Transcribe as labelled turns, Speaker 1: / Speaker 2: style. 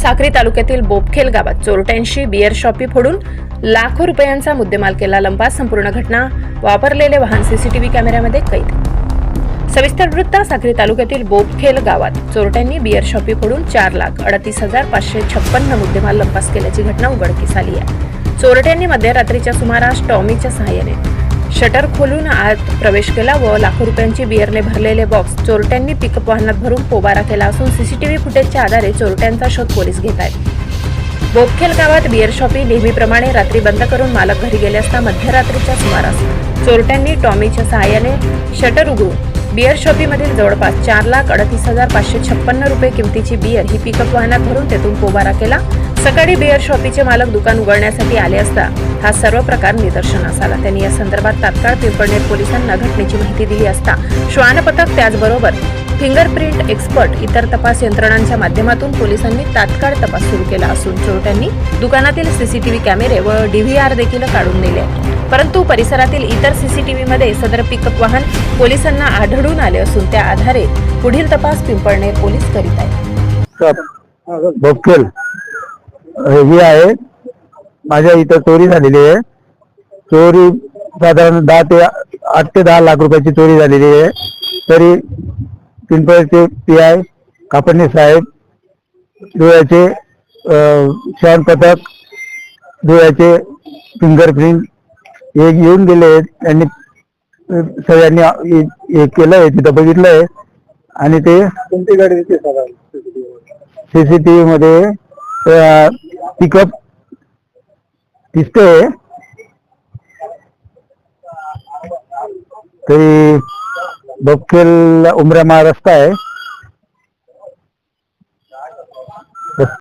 Speaker 1: साक्री तालुक्यातील बोपखेल गावात चोरट्यांशी beer shoppe फोडून लाखो रुपयांचा मुद्देमाल केला लंपास. संपूर्ण घटना वापरलेले वाहन सीसीटीव्ही कॅमेऱ्यामध्ये कैद. सविस्तर वृत्त. साक्री तालुक्यातील बोपखेल गावात चोरट्यांनी बियर शॉपी फोडून 4,38,556 मुद्देमाल लंपास केल्याची घटना उघडकीस आली आहे. चोरट्यांनी मध्यरात्रीच्या सुमारास टॉमीच्या सहाय्याने शटर खोलून आत प्रवेश केला व लाखो रुपयांची बियरने भरलेले बॉक्स चोरट्यांनी पिकअप वाहनात भरून पोबारा केला असून सीसीटीव्ही फुटेजच्या आधारे चोरट्यांचा शोध पोलीस घेत आहेत. बोपखेल गावात बियर शॉपी नेहमीप्रमाणे रात्री बंद करून मालक घरी गेले असता मध्यरात्रीच्या सुमारास चोरट्यांनी टॉमीच्या सहाय्याने शटर उघडून बियर शॉपीमधील जवळपास 4,38,556 रुपये किमतीची बियर ही पिकअप वाहनात भरून तेथून पोबारा केला. सकाळी बियर शॉपीचे मालक दुकान उघडण्यासाठी आले असता हा सर्व प्रकार निदर्शनास आला. त्यांनी या संदर्भात तात्काळ पिंपळनेर पोलिसांना घटनेची माहिती दिली असता श्वान पथक त्याचबरोबर फिंगरप्रिंट एक्सपर्ट इतर तपास यंत्रणांच्या माध्यमातून पोलिसांनी तात्काळ तपास सुरू केला असून चोरट्यांनी दुकानातील सीसीटीव्ही कॅमेरे व DVR देखील काढून नेले. परंतु परिसरातील इतर सीसीटीव्हीमध्ये सदर पिकअप वाहन पोलिसांना आढळून आले असून त्या आधारे पुढील तपास पिंपळनेर पोलीस करीत आहेत.
Speaker 2: बोपखेल ही आहे. माझ्या इथं चोरी झालेली आहे. चोरी साधारण 8 ते 10 लाख रुपयाची चोरी झालेली आहे. तरी पिंपळचे PI कापडणे साहेब, धुळ्याचे श्वान पथक, धुळ्याचे फिंगरप्रिंट हे येऊन गेले. त्यांनी सगळ्यांनी हे केलंय, तिथं बघितलंय आणि ते कोणती गाडी सीसीटीव्ही मध्ये पिकअप दिसते. तरी बोपखेल उमऱ्या रस्ता आहे.